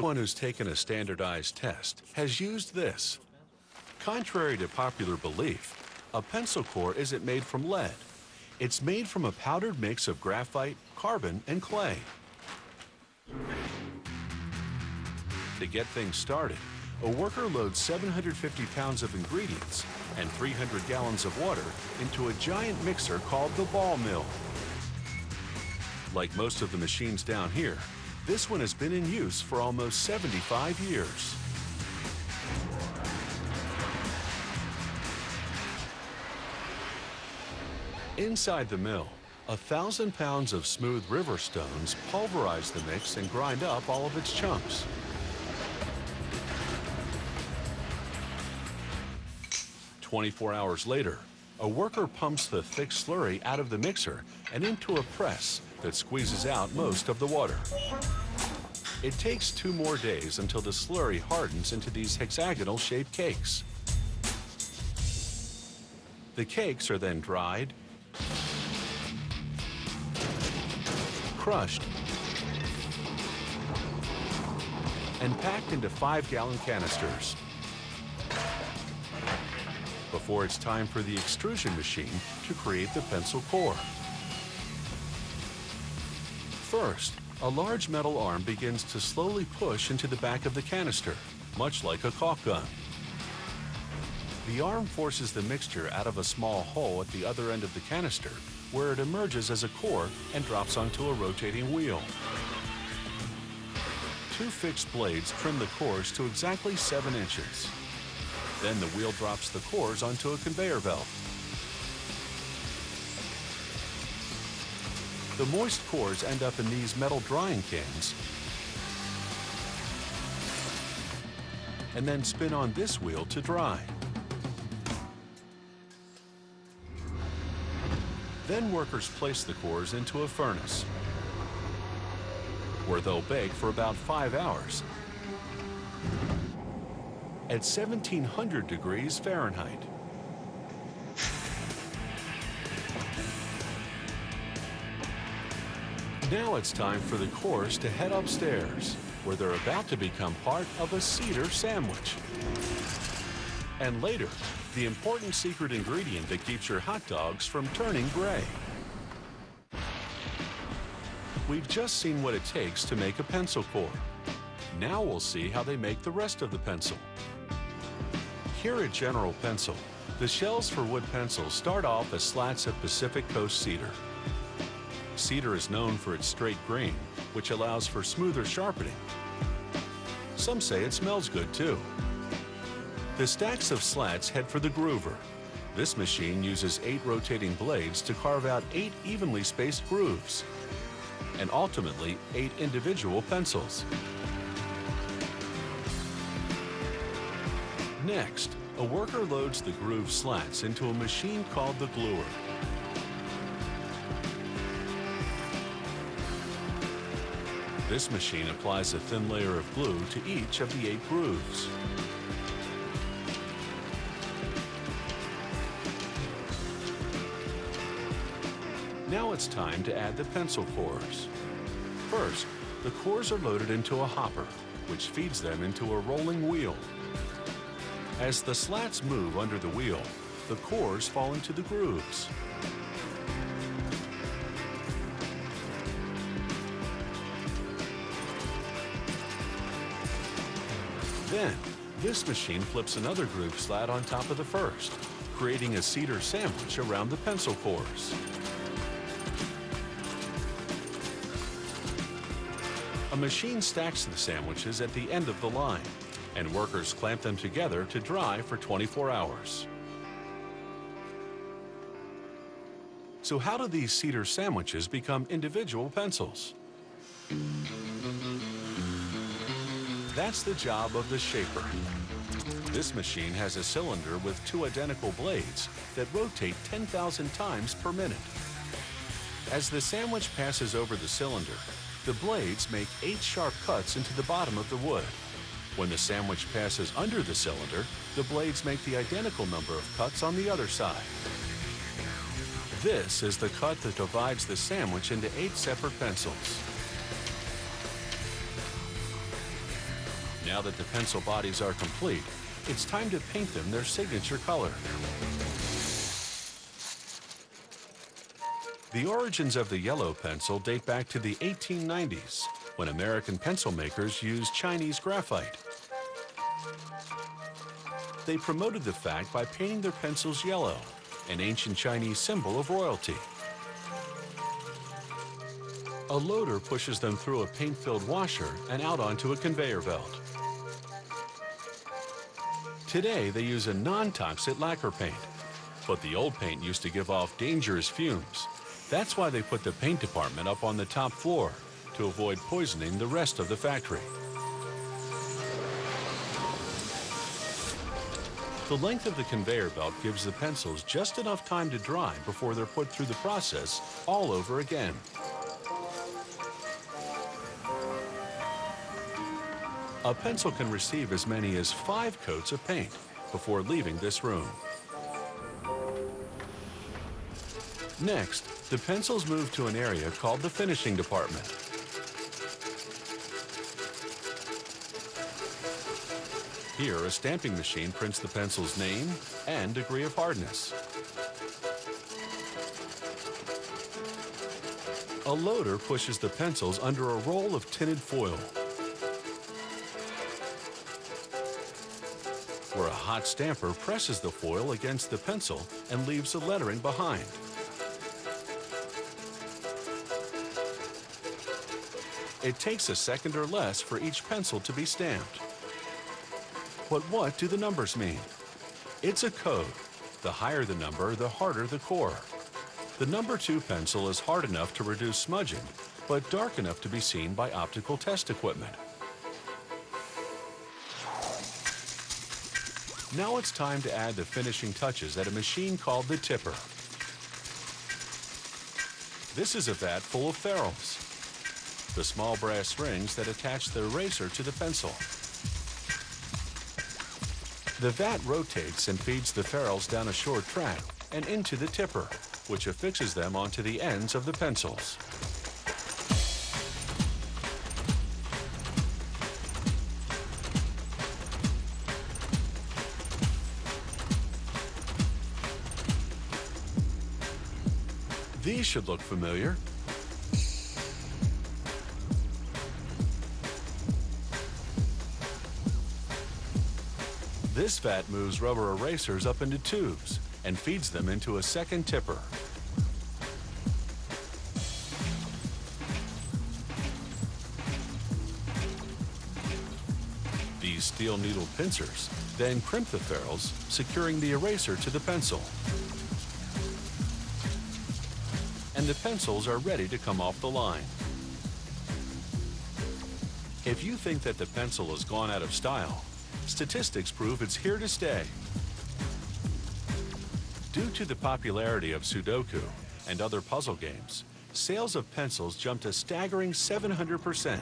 Everyone who's taken a standardized test has used this. Contrary to popular belief, a pencil core isn't made from lead. It's made from a powdered mix of graphite, carbon, and clay. To get things started, a worker loads 750 pounds of ingredients and 300 gallons of water into a giant mixer called the ball mill. Like most of the machines down here, this one has been in use for almost 75 years. Inside the mill, 1,000 pounds of smooth river stones pulverize the mix and grind up all of its chunks. "24 hours later, a worker pumps the thick slurry out of the mixer and into a press that squeezes out most of the water. It takes 2 more days until the slurry hardens into these hexagonal-shaped cakes. The cakes are then dried, crushed, and packed into 5-gallon canisters before it's time for the extrusion machine to create the pencil core. First, a large metal arm begins to slowly push into the back of the canister, much like a caulk gun. The arm forces the mixture out of a small hole at the other end of the canister, where it emerges as a core and drops onto a rotating wheel. 2 fixed blades trim the cores to exactly 7 inches. Then the wheel drops the cores onto a conveyor belt. The moist cores end up in these metal drying cans and then spin on this wheel to dry. Then workers place the cores into a furnace, where they'll bake for about 5 hours at 1,700 degrees Fahrenheit. Now it's time for the cores to head upstairs, where they're about to become part of a cedar sandwich. And later, the important secret ingredient that keeps your hot dogs from turning gray. We've just seen what it takes to make a pencil core. Now we'll see how they make the rest of the pencil. Here at General Pencil, the shells for wood pencils start off as slats of Pacific Coast cedar. Cedar is known for its straight grain, which allows for smoother sharpening. Some say it smells good too. The stacks of slats head for the groover. This machine uses 8 rotating blades to carve out 8 evenly spaced grooves, and ultimately 8 individual pencils. Next, a worker loads the groove slats into a machine called the gluer. This machine applies a thin layer of glue to each of the 8 grooves. Now it's time to add the pencil cores. First, the cores are loaded into a hopper, which feeds them into a rolling wheel. As the slats move under the wheel, the cores fall into the grooves. Then, this machine flips another groove slat on top of the first, creating a cedar sandwich around the pencil cores. A machine stacks the sandwiches at the end of the line, and workers clamp them together to dry for 24 hours. So how do these cedar sandwiches become individual pencils? That's the job of the shaper. This machine has a cylinder with 2 identical blades that rotate 10,000 times per minute. As the sandwich passes over the cylinder, the blades make 8 sharp cuts into the bottom of the wood. When the sandwich passes under the cylinder, the blades make the identical number of cuts on the other side. This is the cut that divides the sandwich into 8 separate pencils. Now that the pencil bodies are complete, it's time to paint them their signature color. The origins of the yellow pencil date back to the 1890s, when American pencil makers used Chinese graphite. They promoted the fact by painting their pencils yellow, an ancient Chinese symbol of royalty. A loader pushes them through a paint-filled washer and out onto a conveyor belt. Today, they use a non-toxic lacquer paint, but the old paint used to give off dangerous fumes. That's why they put the paint department up on the top floor, to avoid poisoning the rest of the factory. The length of the conveyor belt gives the pencils just enough time to dry before they're put through the process all over again. A pencil can receive as many as 5 coats of paint before leaving this room. Next, the pencils move to an area called the finishing department. Here, a stamping machine prints the pencil's name and degree of hardness. A loader pushes the pencils under a roll of tinted foil, where a hot stamper presses the foil against the pencil and leaves the lettering behind. It takes a second or less for each pencil to be stamped. But what do the numbers mean? It's a code. The higher the number, the harder the core. The number 2 pencil is hard enough to reduce smudging, but dark enough to be seen by optical test equipment. Now it's time to add the finishing touches at a machine called the tipper. This is a vat full of ferrules, the small brass rings that attach the eraser to the pencil. The vat rotates and feeds the ferrules down a short track and into the tipper, which affixes them onto the ends of the pencils. These should look familiar. This vat moves rubber erasers up into tubes and feeds them into a second tipper. These steel needle pincers then crimp the ferrules, securing the eraser to the pencil. And the pencils are ready to come off the line. If you think that the pencil has gone out of style, statistics prove it's here to stay. Due to the popularity of Sudoku and other puzzle games, sales of pencils jumped a staggering 700%.